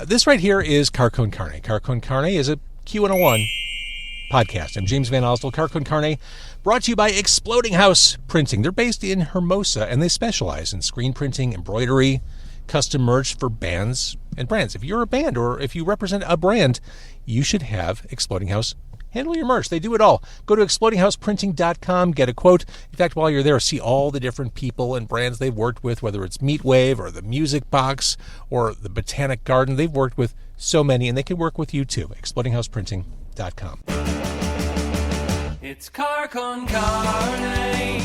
This right here is Car Con Carne. Car Con Carne is a Q101 podcast. I'm James Van Osdell. Car Con Carne, brought to you by Exploding House Printing. They're based in Hermosa, and they specialize in screen printing, embroidery, custom merch for bands and brands. If you're a band or if you represent a brand, you should have Exploding House handle your merch. They do it all. Go to explodinghouseprinting.com, get a quote. In fact, while you're there, see all the different people and brands they've worked with, whether it's Meatwave or the Music Box or the Botanic Garden. They've worked with so many, and they can work with you too. explodinghouseprinting.com. It's Car Con Carne.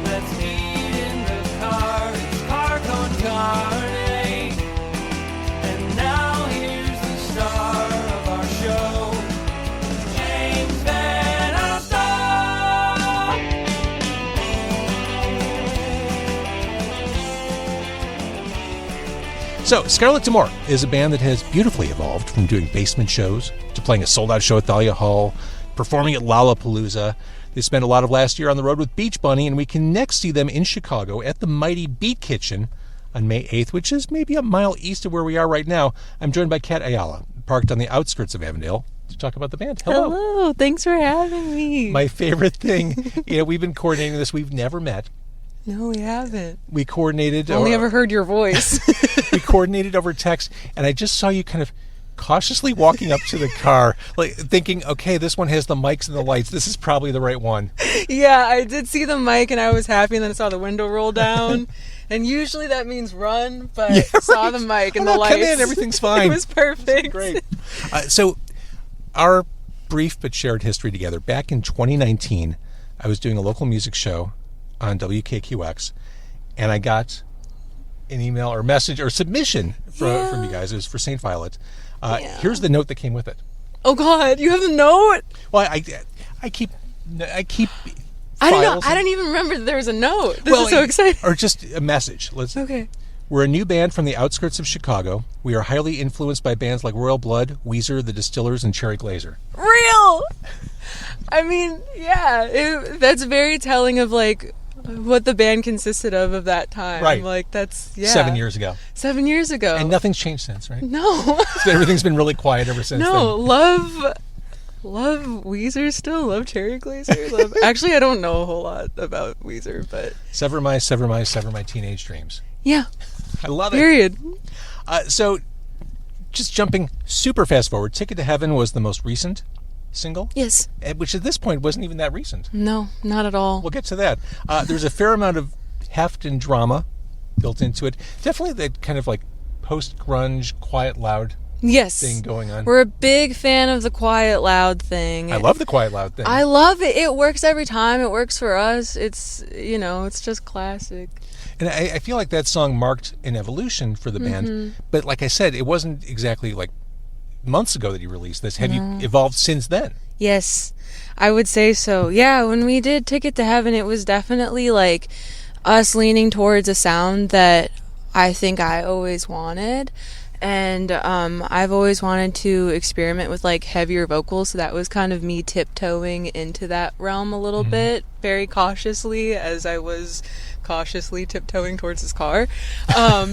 Let's eat in the car. It's Car Con Carne. And now here's the star of our show, James Van Osdell. So, Scarlet Demore is a band that has beautifully evolved from doing basement shows to playing a sold-out show at Thalia Hall, performing at Lollapalooza. They spent a lot of last year on the road with Beach Bunny, and we can next see them in Chicago at the Mighty Beat Kitchen on May 8th, which is maybe a mile east of where we are right now. I'm joined by Cat Ayala, parked on the outskirts of Avondale, to talk about the band. Hello. Hello. Thanks for having me. My favorite thing, we've been coordinating this. We've never met. No, we haven't. We coordinated. Only ever heard your voice. We coordinated over text, and I just saw you kind of cautiously walking up to the car, like thinking, okay, this one has the mics and the lights. This is probably the right one. Yeah, I did see the mic and I was happy, and then I saw the window roll down. And usually that means run, but I saw the mic and the lights. Come in, everything's fine. It was perfect. Great. So our brief but shared history together. Back in 2019, I was doing a local music show on WKQX, and I got an email or message or submission from you guys. It was for St. Violet. Here's the note that came with it. Oh God, you have the note? Well, I keep. I don't know. I don't even remember that there was a note. This is so exciting. Or just a message. Okay. We're a new band from the outskirts of Chicago. We are highly influenced by bands like Royal Blood, Weezer, The Distillers, and Cherry Glazer. Real. I mean, yeah, that's very telling of like what the band consisted of that time. Right. Like that's 7 years ago. 7 years ago. And nothing's changed since, right? No. Everything's been really quiet ever since then. Love Weezer still. Love Cherry Glazer. Actually, I don't know a whole lot about Weezer, but sever my teenage dreams. Yeah. I love it. Period. So, just jumping super fast forward, Ticket to Heaven was the most recent single? Yes. Which at this point wasn't even that recent. No, not at all. We'll get to that. There's a fair amount of heft and drama built into it. Definitely that kind of like post-grunge, quiet, loud thing going on. We're a big fan of the quiet, loud thing. I love the quiet, loud thing. I love it. It works every time. It works for us. It's, it's just classic. And I feel like that song marked an evolution for the band. But like I said, it wasn't exactly like months ago that you released this. Have you evolved since then? Yes, I would say so. Yeah, when we did Ticket to Heaven, it was definitely like us leaning towards a sound that I think I always wanted. And I've always wanted to experiment with like heavier vocals, so that was kind of me tiptoeing into that realm a little bit, very cautiously, as I was cautiously tiptoeing towards his car. But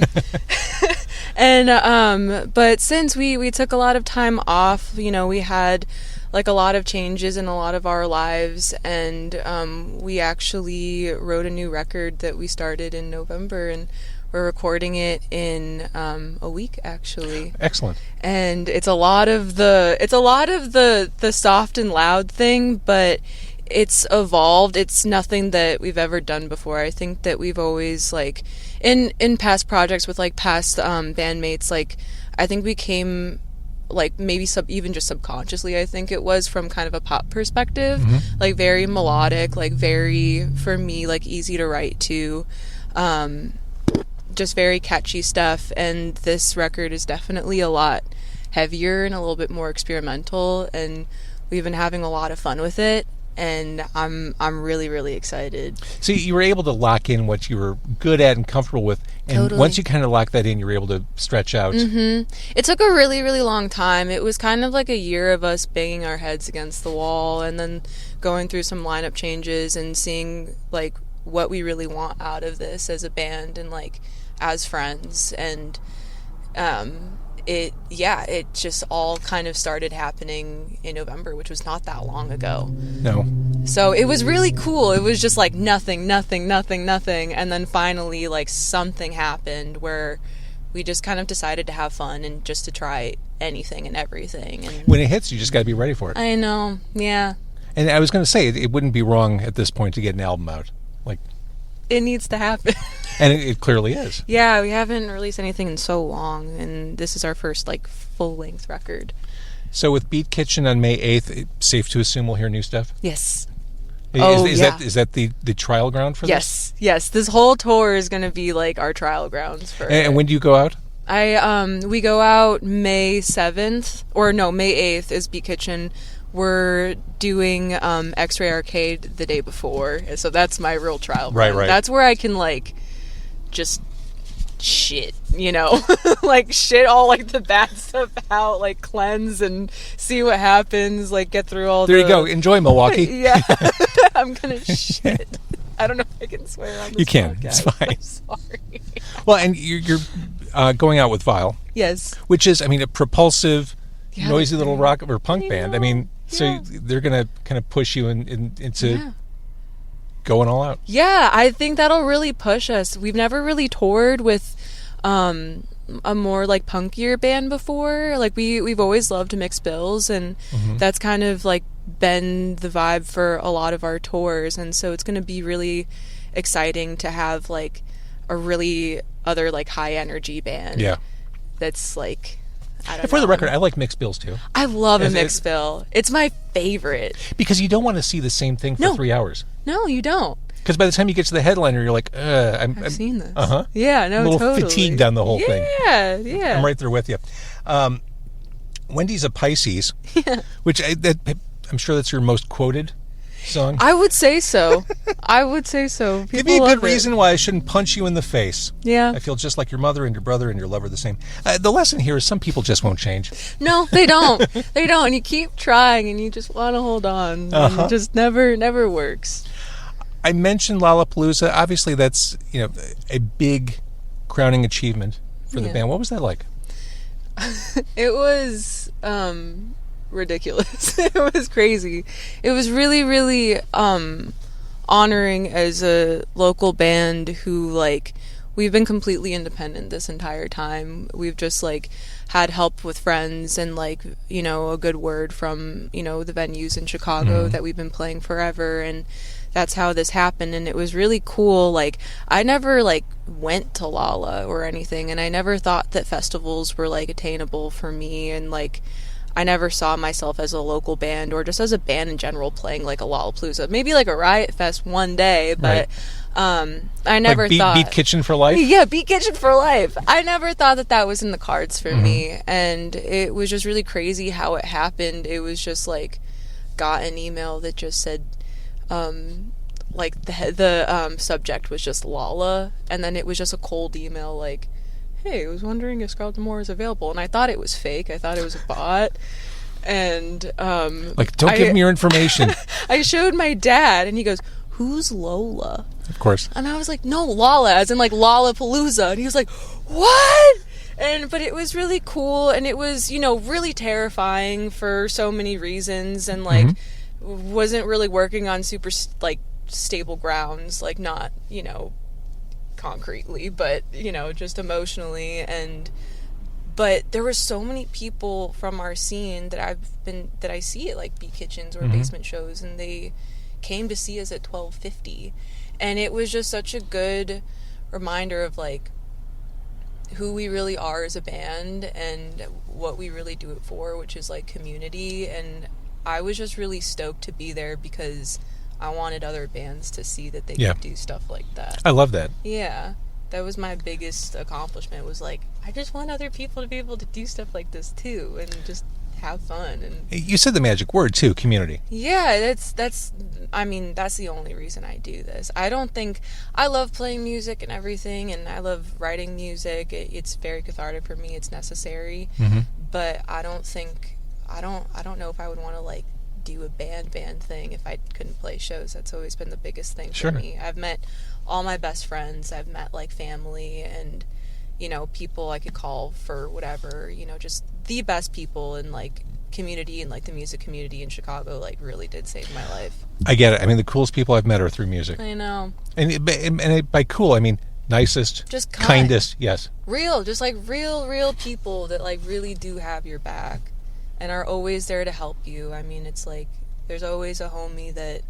since we took a lot of time off, we had like a lot of changes in a lot of our lives, and we actually wrote a new record that we started in November, and we're recording it in a week, actually. Excellent. And it's a lot of the soft and loud thing, but it's evolved. It's nothing that we've ever done before. I think that we've always, like, in past projects with, like, past bandmates, like, I think we came, like, maybe even just subconsciously, I think it was, from kind of a pop perspective. Like, very melodic, like, very, for me, like, easy to write to. Just very catchy stuff, and this record is definitely a lot heavier and a little bit more experimental, and we've been having a lot of fun with it, and I'm really, really excited. So you were able to lock in what you were good at and comfortable with, and Totally. Once you kind of locked that in, you were able to stretch out. It took a really, really long time. It was kind of like a year of us banging our heads against the wall, and then going through some lineup changes and seeing like what we really want out of this as a band and like as friends. And it just all kind of started happening in November, which was not that long ago. No. So it was really cool. It was just like nothing. And then finally, like, something happened where we just kind of decided to have fun and just to try anything and everything. And When it hits, you just got to be ready for it. I know. Yeah. And I was going to say, it wouldn't be wrong at this point to get an album out. Like, It needs to happen. and it clearly is. Yeah, we haven't released anything in so long, and this is our first, like, full-length record. So with Beat Kitchen on May 8th, it's safe to assume we'll hear new stuff? Yes. Is that the trial ground for this? Yes. This whole tour is going to be, like, our trial grounds for And when do you go out? we go out May 7th, or no, May 8th is Beat Kitchen. We're doing X-Ray Arcade the day before, so that's my real trial run. Right. That's where I can, like, just shit, like shit all, like, the bad stuff out, like, cleanse and see what happens, like, get through all There you go. Enjoy Milwaukee. Yeah. I'm gonna shit. I don't know if I can swear on this. You can. podcast. It's fine. I'm sorry. Well, and you're going out with Vile, Yes. which is, I mean, a propulsive, Yeah, noisy they're little great. rock or punk I band. know. I mean, so Yeah. they're going to kind of push you into Yeah. going all out. Yeah, I think that'll really push us. We've never really toured with a more, like, punkier band before. Like, we've always loved mixed bills, and that's kind of, like, been the vibe for a lot of our tours. And so it's going to be really exciting to have, like, a really other, like, high energy band. Yeah. That's, like, I don't And for know. the record, I like mixed bills too. I love a Is it- mixed bill. It's my favorite. Because you don't want to see the same thing for No. 3 hours. No, you don't. Because by the time you get to the headliner, you're like, I've seen this. Uh-huh. Yeah, no, I'm a little totally. fatigued on the whole thing. Yeah. I'm right there with you. Wendy's a Pisces, which I'm sure that's your most quoted song. I would say so. People Give me a good love it. reason why I shouldn't punch you in the face. Yeah. I feel just like your mother and your brother and your lover the same. The lesson here is some people just won't change. No, they don't. They don't. And you keep trying, and you just want to hold on. And it just never works. I mentioned Lollapalooza. Obviously, that's a big crowning achievement for the Yeah. band. What was that like? It was ridiculous. It was crazy. It was really, really honoring as a local band who, like, we've been completely independent this entire time. We've just, like, had help with friends and, like, a good word from, the venues in Chicago that we've been playing forever, and that's how this happened. And it was really cool. Like, I never, like, went to Lolla or anything, and I never thought that festivals were, like, attainable for me, and, like, I never saw myself as a local band or just as a band in general playing, like, a Lollapalooza. Maybe, like, a Riot Fest one day, but I never thought... Beat Kitchen for life? Yeah, Beat Kitchen for life. I never thought that was in the cards for me, and it was just really crazy how it happened. It was just, like, got an email that just said... like, the subject was just Lolla, and then it was just a cold email, like, hey, I was wondering if Scarlet Demore is available, and I thought it was fake. I thought it was a bot, and Like, don't give me your information. I showed my dad, and he goes, who's Lola? Of course. And I was like, no, Lolla, as in, like, Lollapalooza, and he was like, what? But it was really cool, and it was, really terrifying for so many reasons, and, like, wasn't really working on super, like, stable grounds, like, not, concretely, but, just emotionally. But there were so many people from our scene that I see at, like, Beat Kitchens or basement shows, and they came to see us at 1250, and it was just such a good reminder of, like, who we really are as a band and what we really do it for, which is, like, community. And I was just really stoked to be there because I wanted other bands to see that they could do stuff like that. I love that. Yeah, that was my biggest accomplishment, was, like, I just want other people to be able to do stuff like this too, and just have fun. And You said the magic word too, community. yeah, that's the only reason I do this. I love playing music and everything, and I love writing music. It's very cathartic for me. It's necessary. But I don't know if I would want to, like, do a band thing if I couldn't play shows. That's always been the biggest thing for me. I've met all my best friends. I've met, like, family, and people I could call for whatever, just the best people in like community and like the music community in Chicago like really did save my life. I get it. I mean, the coolest people I've met are through music. I know. And by cool, I mean nicest, just kindest, yes. Real, just like real people that like really do have your back and are always there to help you. I mean, it's like there's always a homie that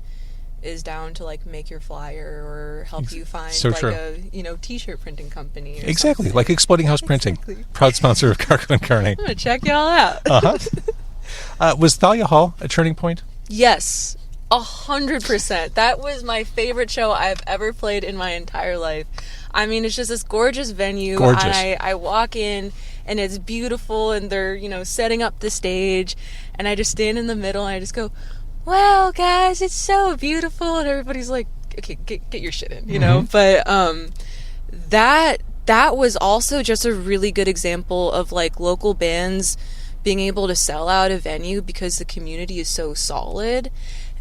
is down to like make your flyer or help you find so like true. a t-shirt printing company or Exactly, something. like Exploding House Printing, proud sponsor of Car Con Carne. I'm gonna check y'all out. Was Thalia Hall a turning point? Yes, 100%. That was my favorite show I've ever played in my entire life. I mean, it's just this gorgeous venue. Gorgeous. And I walk in and it's beautiful and they're, setting up the stage and I just stand in the middle and I just go, wow, guys, it's so beautiful. And everybody's like, okay, get your shit in, But that was also just a really good example of like local bands being able to sell out a venue because the community is so solid.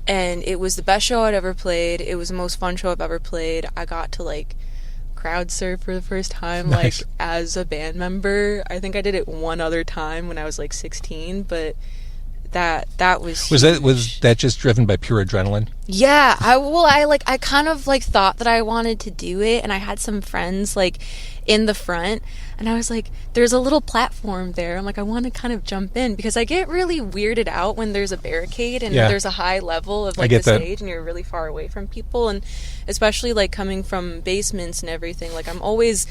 And it was the best show I'd ever played. It was the most fun show I've ever played. I got to like crowd surf for the first time, Nice. like as a band member. I think I did it one other time when I was like 16, but that was huge. Was that just driven by pure adrenaline? Yeah, I kind of like thought that I wanted to do it, and I had some friends like in the front, and I was like, there's a little platform there. I'm like, I want to kind of jump in because I get really weirded out when there's a barricade and there's a high level of like the stage and you're really far away from people, and especially like coming from basements and everything, like I'm always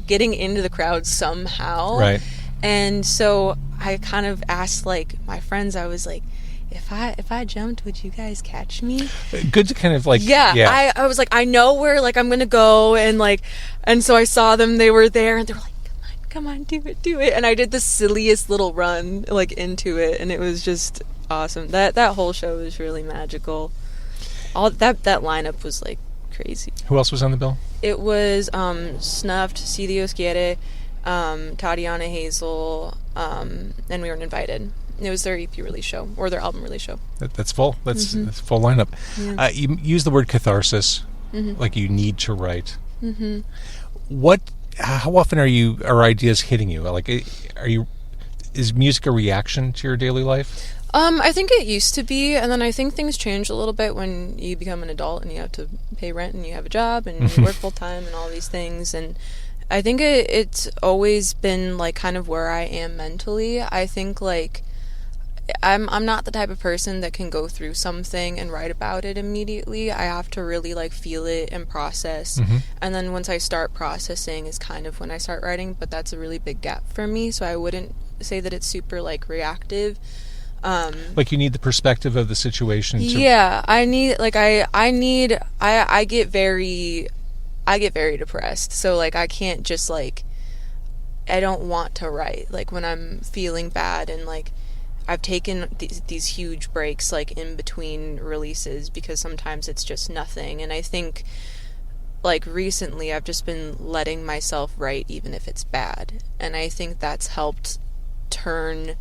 getting into the crowd somehow. Right. And so I kind of asked like my friends, I was like, if I jumped, would you guys catch me? Good to kind of like I was like, I know where like I'm gonna go, and so I saw them, they were there and they were like, come on, do it, and I did the silliest little run like into it, and it was just awesome. That whole show was really magical. All that lineup was like crazy. Who else was on the bill? It was Snuffed, Si Dios Quiere, Tatiana Hazel, and we weren't invited. It was their EP release show, or their album release show. That's full. That's full lineup. Yeah. You use the word catharsis, like you need to write. How often are ideas hitting you? Like, is music a reaction to your daily life? I think it used to be, and then I think things change a little bit when you become an adult and you have to pay rent and you have a job and you work full time and all these things. And I think it's always been like kind of where I am mentally. I think like I'm not the type of person that can go through something and write about it immediately. I have to really like feel it and process. And then once I start processing is kind of when I start writing, but that's a really big gap for me. So I wouldn't say that it's super like reactive. Like you need the perspective of the situation. Yeah, I need like I get very depressed. So like I can't just like, I don't want to write like when I'm feeling bad, and like I've taken these huge breaks like in between releases because sometimes it's just nothing. And I think like recently I've just been letting myself write even if it's bad. And I think that's helped turn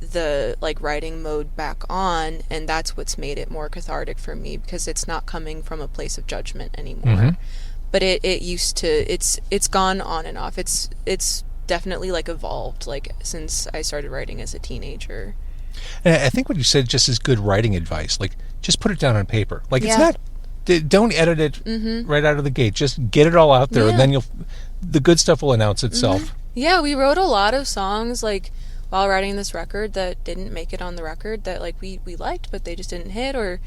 the like writing mode back on, and that's what's made it more cathartic for me because it's not coming from a place of judgment anymore. But it used to, it's gone on and off. It's definitely like evolved like since I started writing as a teenager. And I think what you said just is good writing advice. Like, just put it down on paper. Like, it's not, don't edit it right out of the gate. Just get it all out there, and then the good stuff will announce itself. Yeah, we wrote a lot of songs like while writing this record that didn't make it on the record that like we liked, but they just didn't hit, or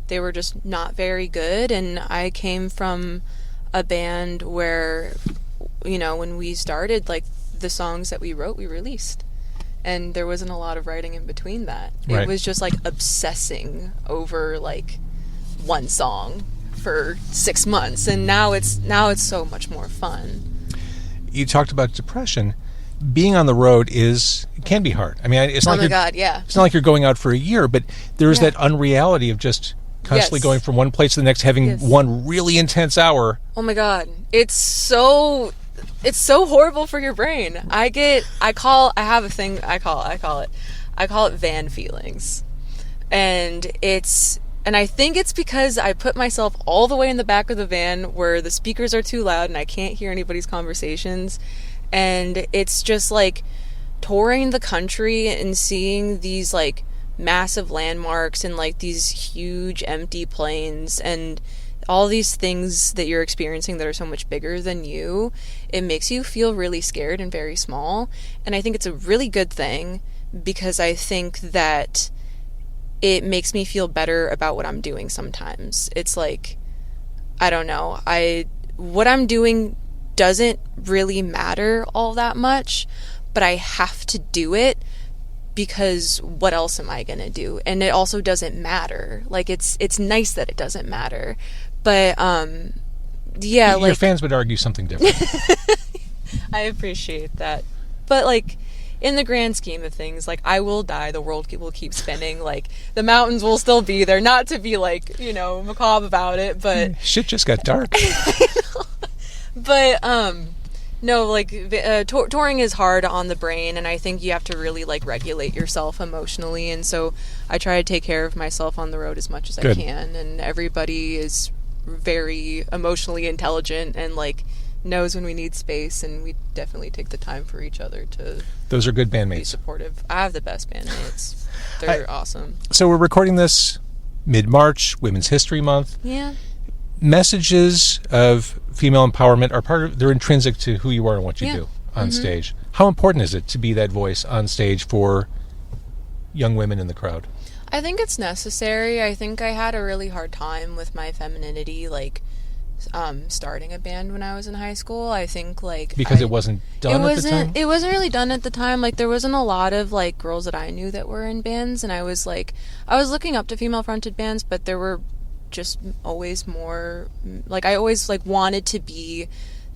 they were just not very good. And I came from a band where, when we started, like the songs that we wrote, we released. And there wasn't a lot of writing in between that. Right. It was just like obsessing over like one song for 6 months, and now it's so much more fun. You talked about depression. Being on the road can be hard. I mean, it's not it's not like you're going out for a year, but there's that unreality of just constantly going from one place to the next, having one really intense hour. Oh my God, it's so horrible for your brain. I have a thing I call it van feelings. And I think it's because I put myself all the way in the back of the van where the speakers are too loud and I can't hear anybody's conversations, And it's just like touring the country and seeing these like massive landmarks and like these huge empty plains and all these things that you're experiencing that are so much bigger than you. It makes you feel really scared and very small. And I think it's a really good thing, because I think that it makes me feel better about what I'm doing sometimes. It's like, I don't know, what I'm doing doesn't really matter all that much, but I have to do it, because what else am I gonna do? And it also doesn't matter. Like, it's nice that it doesn't matter. But yeah, your fans would argue something different. I appreciate that. But like, in the grand scheme of things, like, I will die, the world will keep spinning, like, the mountains will still be there, not to be like, macabre about it, but shit just got dark. But no, like, touring is hard on the brain, and I think you have to really like regulate yourself emotionally, and so I try to take care of myself on the road as much as I can. And everybody is very emotionally intelligent and like knows when we need space, and we definitely take the time for each other to Those are good be bandmates. supportive. I have the best bandmates. They're awesome. So we're recording this mid-March, Women's History Month. Yeah. Messages of female empowerment are they're intrinsic to who you are and what you do on stage. How important is it to be that voice on stage for young women in the crowd? I think it's necessary. I think I had a really hard time with my femininity, like, starting a band when I was in high school. I think, like... Because it wasn't done at the time? It wasn't really done at the time. Like, there wasn't a lot of, like, girls that I knew that were in bands, and I was looking up to female-fronted bands, but there were just always more... Like, I always, like, wanted to be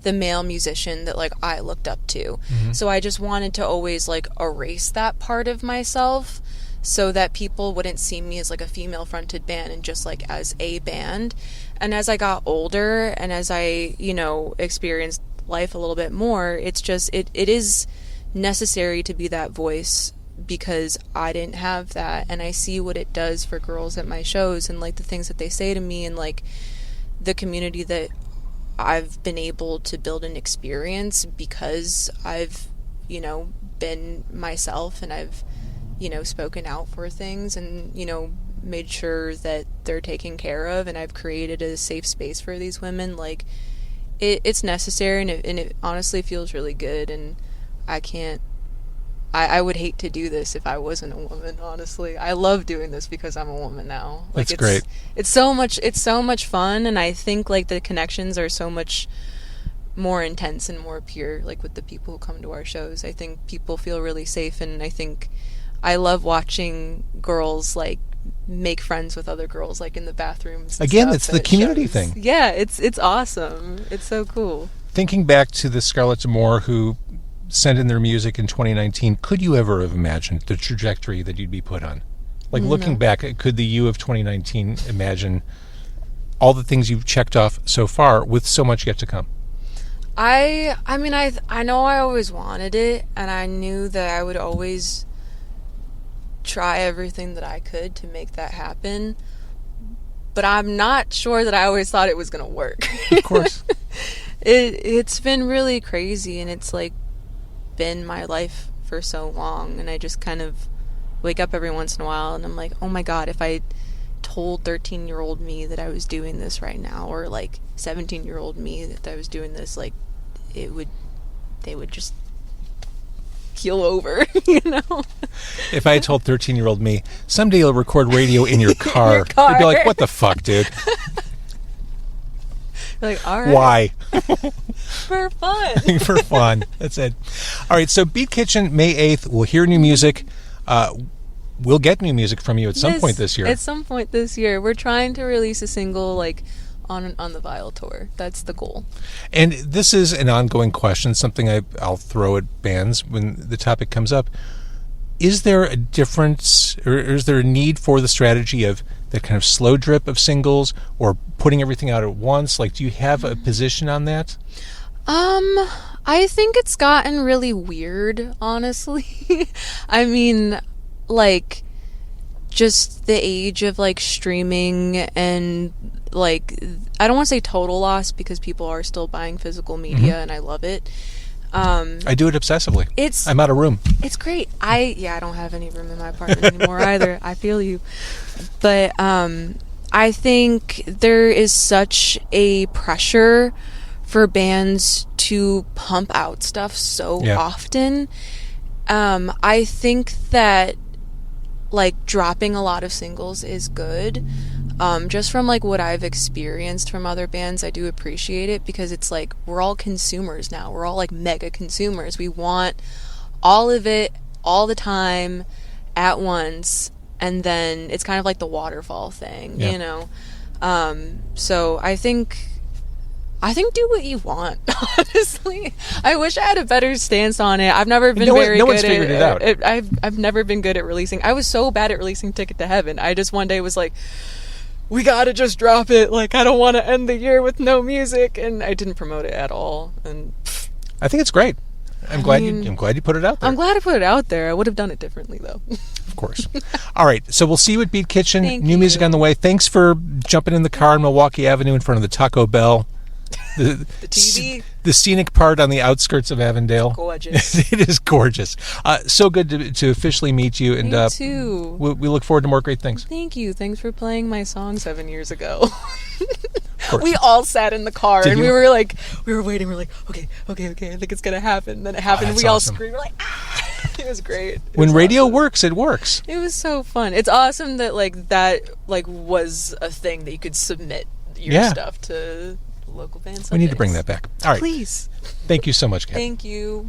the male musician that, like, I looked up to. Mm-hmm. So I just wanted to always, like, erase that part of myself, so that people wouldn't see me as like a female-fronted band and just like as a band. And as I got older and as I, experienced life a little bit more, it's just, it is necessary to be that voice, because I didn't have that, and I see what it does for girls at my shows, and like the things that they say to me, and like the community that I've been able to build and experience because I've, been myself, and I've spoken out for things, and, made sure that they're taken care of, and I've created a safe space for these women. Like, it's necessary, and it honestly feels really good, and I would hate to do this if I wasn't a woman, honestly. I love doing this because I'm a woman now. Like, That's great. It's so much fun, and I think, like, the connections are so much more intense and more pure, like, with the people who come to our shows. I think people feel really safe, and I think I love watching girls like make friends with other girls, like in the bathrooms. Again, it's the community thing. Yeah, it's awesome. It's so cool. Thinking back to the Scarlet Demore who sent in their music in 2019, could you ever have imagined the trajectory that you'd be put on? Like, looking back, could the you of 2019 imagine all the things you've checked off so far with so much yet to come? I mean, I know I always wanted it, and I knew that I would always try everything that I could to make that happen, but I'm not sure that I always thought it was going to work. Of course. It's been really crazy, and it's like been my life for so long, and I just kind of wake up every once in a while and I'm like, oh my god, if I told 13-year-old me that I was doing this right now, or like 17-year-old me that I was doing this, like, they would just keel over, If I had told 13-year-old me, someday you'll record radio in your car, they'd be like, what the fuck, dude? Like, all right. Why? For fun. For fun. That's it. All right, so Beat Kitchen, May 8th, we'll hear new music. We'll get new music from you at some point this year. At some point this year. We're trying to release a single, like, on the Vile tour. That's the goal. And this is an ongoing question, something I'll throw at bands when the topic comes up. Is there a difference, or is there a need for the strategy of that kind of slow drip of singles, or putting everything out at once? Like, do you have a position on that? I think it's gotten really weird, honestly. I mean, like, just the age of, like, streaming and, like, I don't want to say total loss, because people are still buying physical media, and I love it. I do it obsessively. I'm out of room. It's great. I don't have any room in my apartment anymore either. I feel you. But I think there is such a pressure for bands to pump out stuff so often. I think that like dropping a lot of singles is good. Just from like what I've experienced from other bands, I do appreciate it because it's like we're all consumers now. We're all like mega consumers. We want all of it all the time at once, and then it's kind of like the waterfall thing, you know. So I think do what you want, honestly. I wish I had a better stance on it. I've never been very good at figured it out. I've never been good at releasing. I was so bad at releasing Ticket to Heaven. I just one day was like, we gotta just drop it. Like, I don't want to end the year with no music, and I didn't promote it at all. And I think it's great. I'm glad you put it out there. I'm glad I put it out there. I would have done it differently, though. Of course. All right. So we'll see you at Beat Kitchen. Thank New you. music on the way. Thanks for jumping in the car on Milwaukee Avenue in front of the Taco Bell. The TV. The scenic part on the outskirts of Avondale. Gorgeous. It is gorgeous. So good to officially meet you. And Me too. We look forward to more great things. Thank you. Thanks for playing my song 7 years ago. We all sat in the car and we were waiting. We're like, okay, I think it's gonna happen. Then it happened. We all screamed. We're like, ah! It was great. When radio works, it works. It was so fun. It's awesome that that was a thing that you could submit your stuff to local bands. We need to bring that back. All right. Please. Thank you so much, Kat. Thank you.